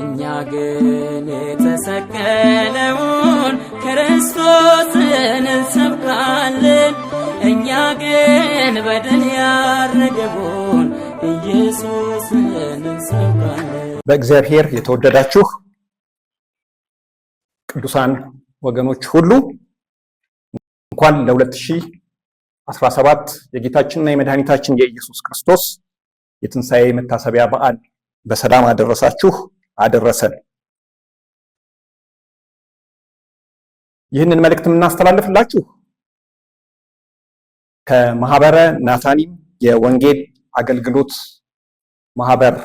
እኛ ግን የተሰቀለውን ክርስቶስን እንሰብካለን። እኛ ግን በደል ያረገውን ኢየሱስን እንሰብካለን። በእግዚአብሔር የተወደዳችሁ ቅዱሳን ወገኖች ሁሉ እንኳን ለ2017 የጌታችንና የመድኃኒታችን የኢየሱስ ክርስቶስ የትንሣኤ መታሰቢያ በዓል በሰላም አደረሳችሁ አደረሰን። ይህንን መልእክት የምናስተላልፍላችሁ ከማህበረ ናታኒም የወንጌል አገልግሎት ማህበር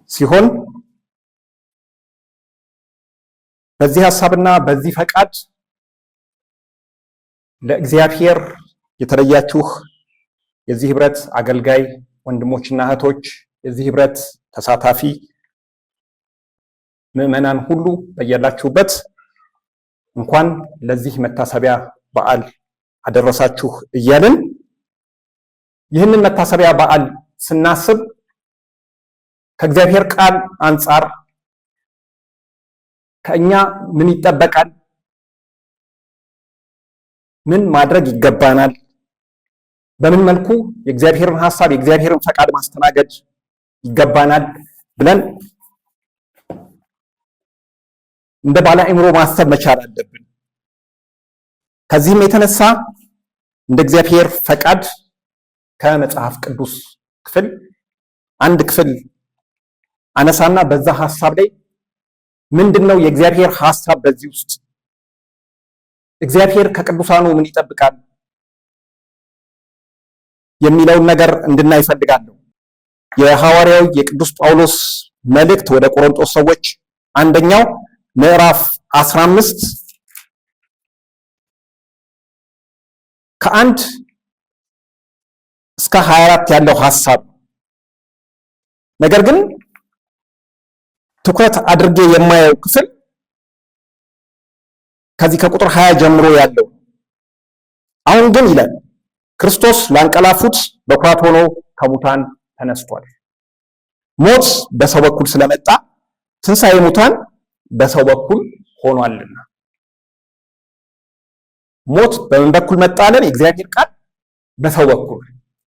ሲሆን በዚህ ሐሳብና በዚህ ፈቃድ ለእግዚአብሔር የተለያችሁ የዚህ ህብረት አገልጋይ ወንድሞችና እህቶች፣ የዚህ ህብረት ተሳታፊ ምዕመናን ሁሉ በያላችሁበት እንኳን ለዚህ መታሰቢያ በዓል አደረሳችሁ እያልን ይህንን መታሰቢያ በዓል ስናስብ ከእግዚአብሔር ቃል አንጻር ከእኛ ምን ይጠበቃል? ምን ማድረግ ይገባናል? በምን መልኩ የእግዚአብሔርን ሐሳብ የእግዚአብሔርን ፈቃድ ማስተናገድ ይገባናል ብለን እንደ ባለ አእምሮ ማሰብ መቻል አለብን። ከዚህም የተነሳ እንደ እግዚአብሔር ፈቃድ ከመጽሐፍ ቅዱስ ክፍል አንድ ክፍል አነሳና በዛ ሐሳብ ላይ ምንድነው የእግዚአብሔር ሐሳብ፣ በዚህ ውስጥ እግዚአብሔር ከቅዱሳኑ ምን ይጠብቃል የሚለውን ነገር እንድናይ እፈልጋለሁ። የሐዋርያው የቅዱስ ጳውሎስ መልእክት ወደ ቆሮንቶስ ሰዎች አንደኛው ምዕራፍ 15 ከ1 እስከ 24 ያለው ሐሳብ። ነገር ግን ትኩረት አድርጌ የማየው ክፍል ከዚህ ከቁጥር 20 ጀምሮ ያለው። አሁን ግን ይላል ክርስቶስ ላንቀላፉት በኩራት ሆኖ ከሙታን ተነስቷል። ሞት በሰው በኩል ስለመጣ ትንሣኤ ሙታን በሰው በኩል ሆኗልና። ሞት በምን በኩል መጣ አለን? የእግዚአብሔር ቃል በሰው በኩል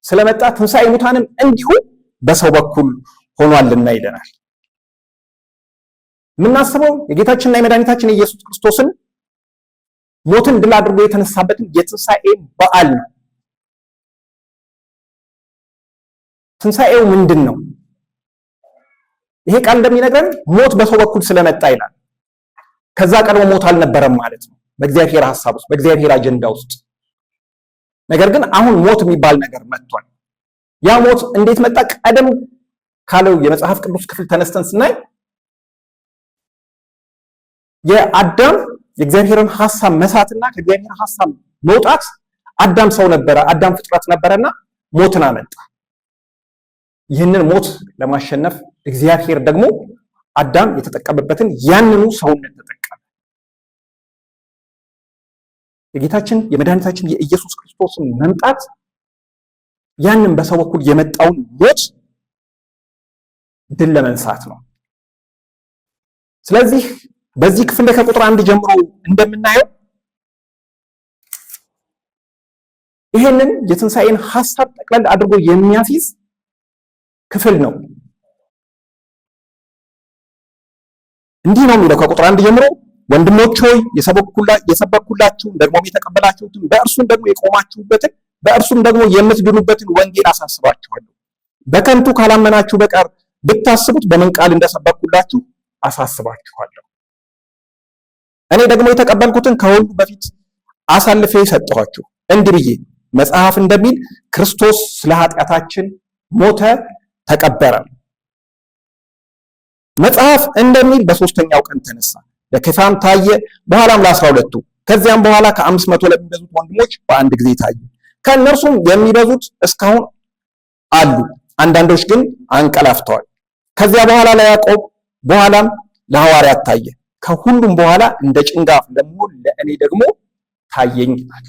ስለመጣ ትንሣኤ ሙታንም እንዲሁ በሰው በኩል ሆኗልና ይለናል። የምናስበው የጌታችንና የመድኃኒታችን የኢየሱስ ክርስቶስን ሞትን ድል አድርጎ የተነሳበትን የትንሣኤ በዓል ነው። ትንሣኤው ምንድን ነው? ይሄ ቃል እንደሚነግረን ሞት በሰው በኩል ስለመጣ ይላል። ከዛ ቀድሞ ሞት አልነበረም ማለት ነው በእግዚአብሔር ሐሳብ ውስጥ፣ በእግዚአብሔር አጀንዳ ውስጥ። ነገር ግን አሁን ሞት የሚባል ነገር መጥቷል። ያ ሞት እንዴት መጣ? ቀደም ካለው የመጽሐፍ ቅዱስ ክፍል ተነስተን ስናይ የአዳም የእግዚአብሔርን ሐሳብ መሳትና ከእግዚአብሔር ሐሳብ መውጣት፣ አዳም ሰው ነበረ፣ አዳም ፍጥረት ነበረና ሞትን አመጣ። ይህንን ሞት ለማሸነፍ እግዚአብሔር ደግሞ አዳም የተጠቀመበትን ያንኑ ሰውነት ተጠቀመ። የጌታችን የመድኃኒታችን የኢየሱስ ክርስቶስን መምጣት ያንን በሰው በኩል የመጣውን ሞት ድል ለመንሳት ነው። ስለዚህ በዚህ ክፍል ላይ ከቁጥር 1 ጀምሮ እንደምናየው ይሄንን የትንሣኤን ሐሳብ ጠቅለል አድርጎ የሚያስይዝ ክፍል ነው። እንዲህ ነው የሚለው ከቁጥር 1 ጀምሮ፣ ወንድሞች ሆይ የሰበኩላችሁን ደግሞም የተቀበላችሁትን በእርሱም ደግሞ የቆማችሁበትን በእርሱም ደግሞ የምትድኑበትን ወንጌል አሳስባችኋለሁ። በከንቱ ካላመናችሁ በቀር ብታስቡት በምን ቃል እንደሰበኩላችሁ አሳስባችኋለሁ። እኔ ደግሞ የተቀበልኩትን ከሁሉ በፊት አሳልፌ ሰጠኋችሁ፣ እንዲህ ብዬ መጽሐፍ እንደሚል ክርስቶስ ስለ ኃጢአታችን ሞተ፣ ተቀበረ። መጽሐፍ እንደሚል በሶስተኛው ቀን ተነሳ፣ ለኬፋም ታየ፣ በኋላም ለ12ቱ፣ ከዚያም በኋላ ከ500 ለሚበዙት ወንድሞች በአንድ ጊዜ ታየ። ከእነርሱም የሚበዙት እስካሁን አሉ፣ አንዳንዶች ግን አንቀላፍተዋል። ከዚያ በኋላ ለያዕቆብ፣ በኋላም ለሐዋርያት ታየ። ከሁሉም በኋላ እንደ ጭንጋፍ ለመሆን ለእኔ ደግሞ ታየኝ አለ።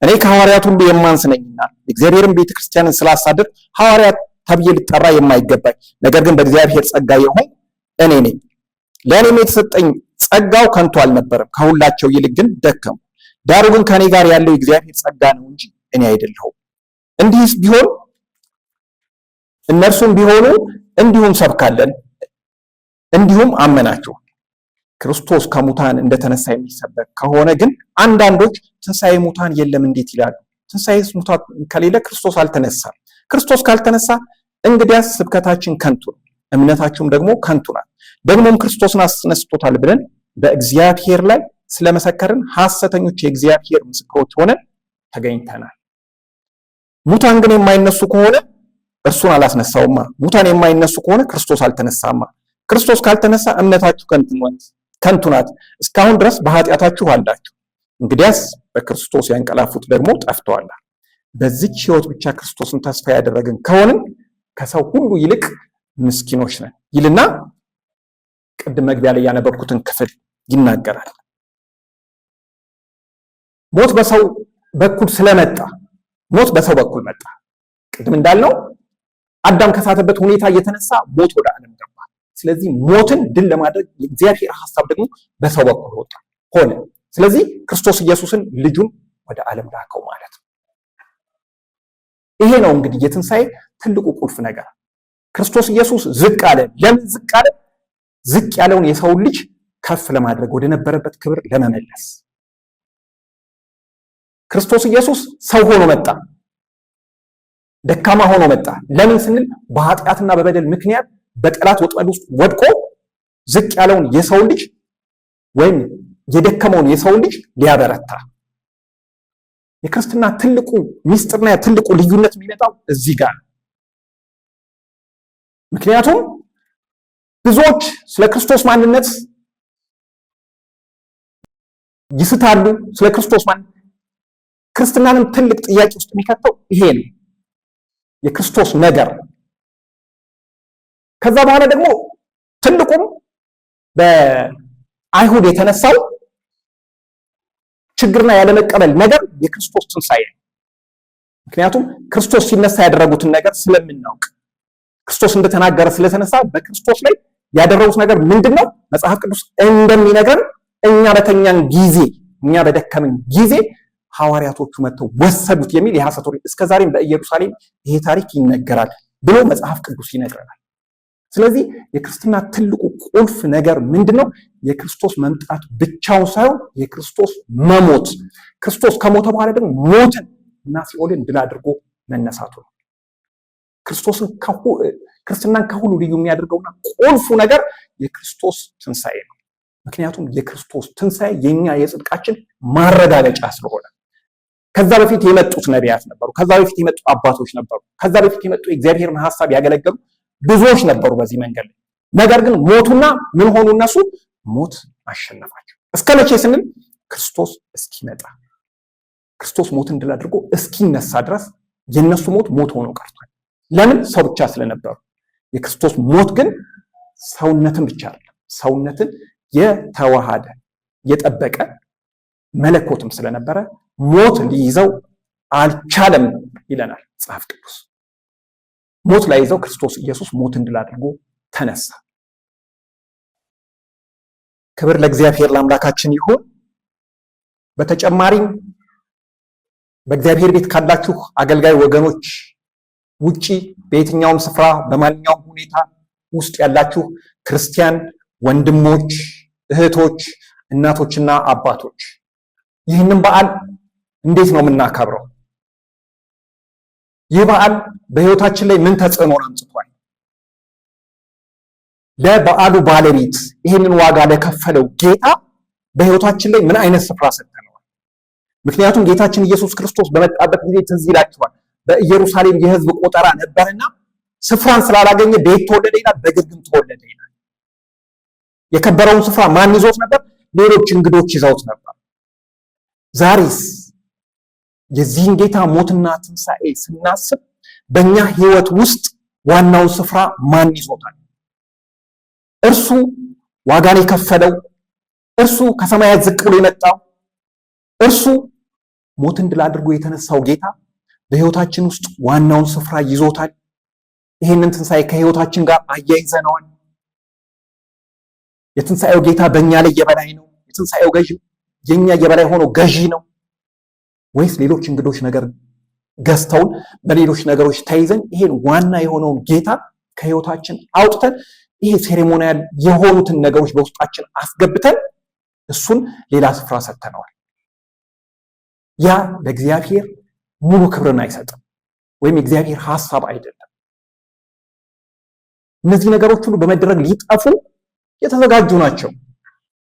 እኔ ከሐዋርያት ሁሉ የማንስ ነኝና የእግዚአብሔርን ቤተክርስቲያንን ስላሳድር ሐዋርያት ተብዬ ልጠራ የማይገባኝ ነገር ግን በእግዚአብሔር ጸጋ የሆንኩ እኔ ነኝ። ለእኔም የተሰጠኝ ጸጋው ከንቱ አልነበረም፣ ከሁላቸው ይልቅ ግን ደከሙ። ዳሩ ግን ከእኔ ጋር ያለው የእግዚአብሔር ጸጋ ነው እንጂ እኔ አይደለሁም። እንዲህስ ቢሆን እነርሱም ቢሆኑ እንዲሁም ሰብካለን፣ እንዲሁም አመናችሁ። ክርስቶስ ከሙታን እንደተነሳ የሚሰበክ ከሆነ ግን አንዳንዶች ትንሣኤ ሙታን የለም እንዴት ይላሉ? ትንሣኤ ሙታን ከሌለ ክርስቶስ አልተነሳም። ክርስቶስ ካልተነሳ እንግዲያስ ስብከታችን ከንቱ ነው፣ እምነታችሁም ደግሞ ከንቱ ናት። ደግሞም ክርስቶስን አስነስቶታል ብለን በእግዚአብሔር ላይ ስለመሰከርን ሐሰተኞች የእግዚአብሔር ምስክሮች ሆነን ተገኝተናል። ሙታን ግን የማይነሱ ከሆነ እርሱን አላስነሳውማ። ሙታን የማይነሱ ከሆነ ክርስቶስ አልተነሳማ። ክርስቶስ ካልተነሳ እምነታችሁ ከንቱ ናት፣ እስካሁን ድረስ በኃጢአታችሁ አላችሁ። እንግዲያስ በክርስቶስ ያንቀላፉት ደግሞ ጠፍተዋል። በዚች ሕይወት ብቻ ክርስቶስን ተስፋ ያደረግን ከሆንን ከሰው ሁሉ ይልቅ ምስኪኖች ነን ይልና ቅድም መግቢያ ላይ ያነበብኩትን ክፍል ይናገራል። ሞት በሰው በኩል ስለመጣ ሞት በሰው በኩል መጣ። ቅድም እንዳልነው አዳም ከሳተበት ሁኔታ እየተነሳ ሞት ወደ ዓለም ገባ። ስለዚህ ሞትን ድል ለማድረግ የእግዚአብሔር ሐሳብ ደግሞ በሰው በኩል ሆነ። ስለዚህ ክርስቶስ ኢየሱስን ልጁን ወደ ዓለም ላከው ማለት ነው። ይሄ ነው እንግዲህ የትንሣኤ ትልቁ ቁልፍ ነገር። ክርስቶስ ኢየሱስ ዝቅ አለ። ለምን ዝቅ አለ? ዝቅ ያለውን የሰው ልጅ ከፍ ለማድረግ ወደ ነበረበት ክብር ለመመለስ ክርስቶስ ኢየሱስ ሰው ሆኖ መጣ። ደካማ ሆኖ መጣ። ለምን ስንል በኃጢአትና በበደል ምክንያት በጠላት ወጥመድ ውስጥ ወድቆ ዝቅ ያለውን የሰው ልጅ ወይም የደከመውን የሰው ልጅ ሊያበረታ። የክርስትና ትልቁ ሚስጥርና ትልቁ ልዩነት የሚመጣው እዚህ ጋር። ምክንያቱም ብዙዎች ስለ ክርስቶስ ማንነት ይስታሉ። ስለ ክርስቶስ ማንነት ክርስትናንም ትልቅ ጥያቄ ውስጥ የሚከተው ይሄ ነው፣ የክርስቶስ ነገር። ከዛ በኋላ ደግሞ ትልቁም በአይሁድ የተነሳው ችግርና ያለመቀበል ነገር የክርስቶስ ትንሣኤ ነው። ምክንያቱም ክርስቶስ ሲነሳ ያደረጉትን ነገር ስለምናውቅ ክርስቶስ እንደተናገረ ስለተነሳ በክርስቶስ ላይ ያደረጉት ነገር ምንድነው? መጽሐፍ ቅዱስ እንደሚነግረን እኛ በተኛን ጊዜ፣ እኛ በደከምን ጊዜ ሐዋርያቶቹ መጥተው ወሰዱት የሚል የሐሰት ወሬ እስከዛሬም በኢየሩሳሌም ይሄ ታሪክ ይነገራል ብሎ መጽሐፍ ቅዱስ ይነግረናል። ስለዚህ የክርስትና ትልቁ ቁልፍ ነገር ምንድነው? የክርስቶስ መምጣት ብቻውን ሳይሆን የክርስቶስ መሞት፣ ክርስቶስ ከሞተ በኋላ ደግሞ ሞትን እና ሲኦልን ድል አድርጎ መነሳቱ ነው። ክርስትናን ከሁሉ ልዩ የሚያደርገውና ቁልፉ ነገር የክርስቶስ ትንሣኤ ነው። ምክንያቱም የክርስቶስ ትንሣኤ የኛ የጽድቃችን ማረጋገጫ ስለሆነ። ከዛ በፊት የመጡት ነቢያት ነበሩ፣ ከዛ በፊት የመጡ አባቶች ነበሩ፣ ከዛ በፊት የመጡ የእግዚአብሔርን ሐሳብ ያገለገሉ ብዙዎች ነበሩ በዚህ መንገድ ላይ። ነገር ግን ሞቱና ምን ሆኑ? እነሱ ሞት አሸነፋቸው። እስከ መቼ ስንል ክርስቶስ እስኪመጣ፣ ክርስቶስ ሞትን ድል አድርጎ እስኪነሳ ድረስ የነሱ ሞት ሆኖ ቀርቷል። ለምን? ሰው ብቻ ስለነበሩ። የክርስቶስ ሞት ግን ሰውነትን ብቻ አይደለም፣ ሰውነትን የተዋሃደ የጠበቀ መለኮትም ስለነበረ ሞት ሊይዘው አልቻለም ይለናል መጽሐፍ ቅዱስ። ሞት ላይ ይዘው ክርስቶስ ኢየሱስ ሞትን ድል አድርጎ ተነሳ። ክብር ለእግዚአብሔር ለአምላካችን ይሁን። በተጨማሪም በእግዚአብሔር ቤት ካላችሁ አገልጋይ ወገኖች ውጪ በየትኛውም ስፍራ በማንኛውም ሁኔታ ውስጥ ያላችሁ ክርስቲያን ወንድሞች፣ እህቶች፣ እናቶችና አባቶች ይህንን በዓል እንዴት ነው የምናከብረው? ይህ በዓል በሕይወታችን ላይ ምን ተጽዕኖ አምጥቷል? ለበዓሉ ባለቤት ይህንን ዋጋ ለከፈለው ጌታ በሕይወታችን ላይ ምን አይነት ስፍራ ሰጥተነዋል? ምክንያቱም ጌታችን ኢየሱስ ክርስቶስ በመጣበት ጊዜ ትዝ ይላችኋል፣ በኢየሩሳሌም የሕዝብ ቆጠራ ነበርና ስፍራን ስላላገኘ ቤት ተወለደ ይላል፣ በግርግም ተወለደ ይላል። የከበረውን ስፍራ ማን ይዞት ነበር? ሌሎች እንግዶች ይዘውት ነበር። ዛሬስ የዚህን ጌታ ሞትና ትንሣኤ ስናስብ በእኛ ሕይወት ውስጥ ዋናውን ስፍራ ማን ይዞታል? እርሱ ዋጋን የከፈለው፣ እርሱ ከሰማያት ዝቅ ብሎ የመጣው፣ እርሱ ሞትን ድል አድርጎ የተነሳው ጌታ በሕይወታችን ውስጥ ዋናውን ስፍራ ይዞታል። ይህንን ትንሣኤ ከህይወታችን ጋር አያይዘነዋል። የትንሣኤው ጌታ በእኛ ላይ የበላይ ነው? የትንሣኤው ገዢ የኛ የበላይ ሆኖ ገዢ ነው ወይስ ሌሎች እንግዶች ነገር ገዝተውን በሌሎች ነገሮች ተይዘን ይሄን ዋና የሆነውን ጌታ ከህይወታችን አውጥተን ይሄ ሴሬሞኒያል የሆኑትን ነገሮች በውስጣችን አስገብተን እሱን ሌላ ስፍራ ሰጥተነዋል? ያ ለእግዚአብሔር ሙሉ ክብርን አይሰጥም፣ ወይም የእግዚአብሔር ሐሳብ አይደለም። እነዚህ ነገሮች ሁሉ በመደረግ ሊጠፉ የተዘጋጁ ናቸው።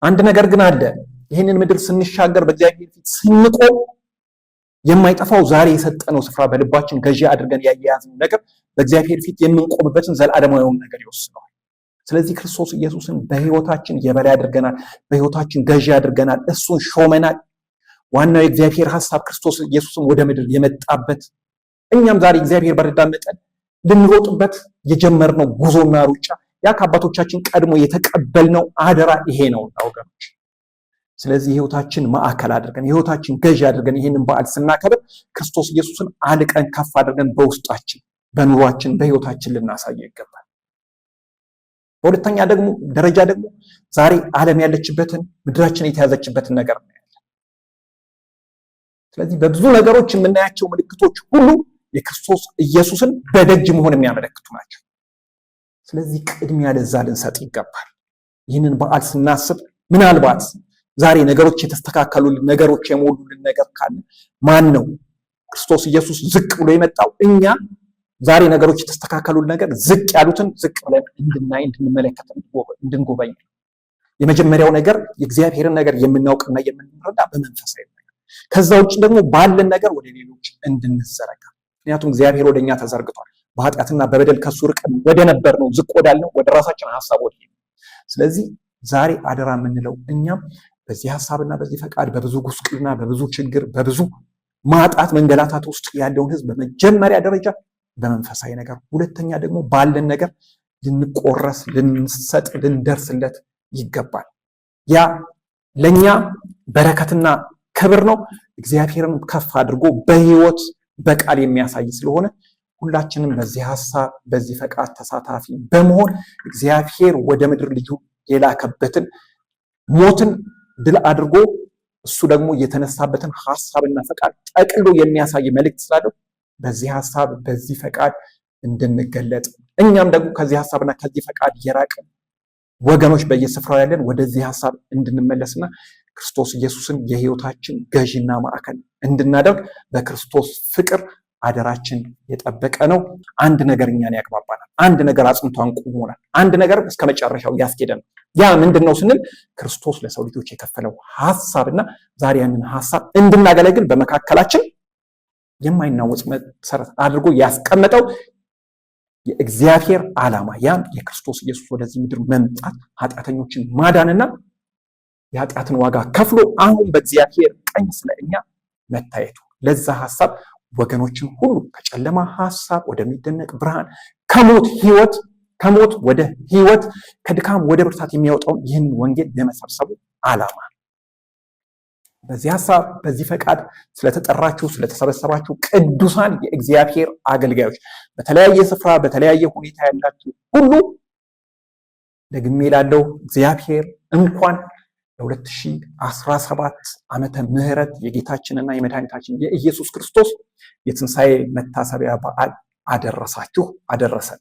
አንድ ነገር ግን አለ። ይህንን ምድር ስንሻገር በእግዚአብሔር ፊት ስንቆም የማይጠፋው ዛሬ የሰጠነው ስፍራ በልባችን ገዢ አድርገን ያያያዝነው ነገር በእግዚአብሔር ፊት የምንቆምበትን ዘላለማዊውን ነገር ይወስነዋል። ስለዚህ ክርስቶስ ኢየሱስን በህይወታችን የበላይ አድርገናል፣ በህይወታችን ገዢ አድርገናል፣ እሱን ሾመናል። ዋናው የእግዚአብሔር ሐሳብ ክርስቶስ ኢየሱስን ወደ ምድር የመጣበት እኛም ዛሬ እግዚአብሔር በረዳን መጠን ልንሮጥበት የጀመርነው ጉዞና ሩጫ ያ ከአባቶቻችን ቀድሞ የተቀበልነው አደራ ይሄ ነው ወገኖች። ስለዚህ የህይወታችን ማዕከል አድርገን የህይወታችን ገዢ አድርገን ይሄንን በዓል ስናከብር ክርስቶስ ኢየሱስን አልቀን ከፍ አድርገን በውስጣችን በኑሯችን በህይወታችን ልናሳየው ይገባል። በሁለተኛ ደረጃ ደግሞ ዛሬ ዓለም ያለችበትን ምድራችን የተያዘችበትን ነገር እናያለን። ስለዚህ በብዙ ነገሮች የምናያቸው ምልክቶች ሁሉ የክርስቶስ ኢየሱስን በደጅ መሆን የሚያመለክቱ ናቸው። ስለዚህ ቅድሚያ ለዛ ልንሰጥ ይገባል። ይህንን በዓል ስናስብ ምናልባት ዛሬ ነገሮች የተስተካከሉልን ነገሮች የሞሉልን ነገር ካለ ማን ነው? ክርስቶስ ኢየሱስ ዝቅ ብሎ የመጣው እኛ ዛሬ ነገሮች የተስተካከሉልን ነገር ዝቅ ያሉትን ዝቅ ብለን እንድናይ እንድንመለከት እንድንጎበኝ። የመጀመሪያው ነገር የእግዚአብሔርን ነገር የምናውቅና የምንረዳ በመንፈሳዊ ነገር፣ ከዛ ውጭ ደግሞ ባለን ነገር ወደ ሌሎች እንድንዘረጋ። ምክንያቱም እግዚአብሔር ወደኛ ተዘርግቷል። በኃጢአትና በበደል ከሱ ርቀን ወደ ነበር ነው ዝቅ ወዳልነው ወደ ራሳችን ሐሳብ ወደ ሄደ። ስለዚህ ዛሬ አደራ የምንለው እኛም በዚህ ሐሳብና በዚህ ፈቃድ በብዙ ጉስቁልና በብዙ ችግር በብዙ ማጣት መንገላታት ውስጥ ያለውን ህዝብ በመጀመሪያ ደረጃ በመንፈሳዊ ነገር፣ ሁለተኛ ደግሞ ባለን ነገር ልንቆረስ ልንሰጥ ልንደርስለት ይገባል። ያ ለኛ በረከትና ክብር ነው። እግዚአብሔርን ከፍ አድርጎ በህይወት በቃል የሚያሳይ ስለሆነ ሁላችንም በዚህ ሐሳብ በዚህ ፈቃድ ተሳታፊ በመሆን እግዚአብሔር ወደ ምድር ልጁ የላከበትን ሞትን ድል አድርጎ እሱ ደግሞ የተነሳበትን ሐሳብና ፈቃድ ጠቅሎ የሚያሳይ መልእክት ስላለው በዚህ ሐሳብ በዚህ ፈቃድ እንድንገለጥ እኛም ደግሞ ከዚህ ሐሳብና ከዚህ ፈቃድ የራቅን ወገኖች በየስፍራው ያለን ወደዚህ ሐሳብ እንድንመለስና ክርስቶስ ኢየሱስን የህይወታችን ገዢና ማዕከል እንድናደርግ በክርስቶስ ፍቅር አደራችን የጠበቀ ነው። አንድ ነገር እኛን ያግባባናል። አንድ ነገር አጽንቶ አንቆሞናል። አንድ ነገር እስከ መጨረሻው ያስኬደን። ያ ምንድነው ስንል ክርስቶስ ለሰው ልጆች የከፈለው ሐሳብና ዛሬ ያንን ሐሳብ እንድናገለግል በመካከላችን የማይናወጽ መሰረት አድርጎ ያስቀመጠው የእግዚአብሔር ዓላማ ያም የክርስቶስ ኢየሱስ ወደዚህ ምድር መምጣት ኃጢአተኞችን ማዳንና የኃጢአትን ዋጋ ከፍሎ አሁን በእግዚአብሔር ቀኝ ስለኛ መታየቱ ለዛ ሐሳብ ወገኖችን ሁሉ ከጨለማ ሐሳብ ወደሚደነቅ ብርሃን ከሞት ወደ ህይወት ከድካም ወደ ብርታት የሚያወጣው ይህን ወንጌል የመሰብሰቡ ዓላማ። በዚህ ሐሳብ በዚህ ፈቃድ ስለተጠራችሁ ስለተሰበሰባችሁ ቅዱሳን የእግዚአብሔር አገልጋዮች በተለያየ ስፍራ በተለያየ ሁኔታ ያላችሁ ሁሉ ደግሜ ላለው እግዚአብሔር እንኳን ለ2017 ዓመተ ምህረት የጌታችንና የመድኃኒታችን የኢየሱስ ክርስቶስ የትንሣኤ መታሰቢያ በዓል አደረሳችሁ አደረሰን።